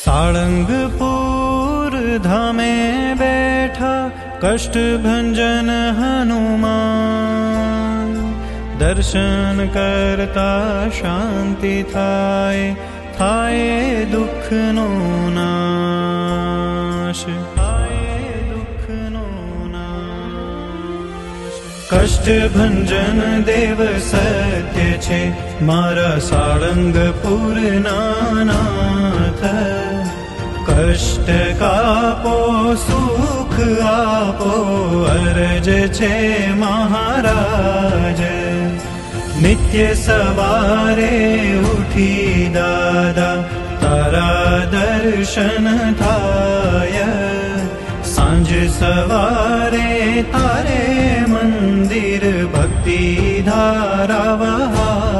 साळंगपुर धामे बैठा कष्ट भंजन हनुमान, दर्शन करता शांति थाय, थाय दुख नो नाश, थाय दुख नो नाश। कष्ट भंजन देव सत्य छे, मारा साळंगपुर नाथ। कष्ट कापो सुख आपो, अरज छे महाराज। नित्य सवारे उठी दादा, तारा दर्शन थाय। सांज सवारे तारे मंदिर, भक्ति धारा वहाय।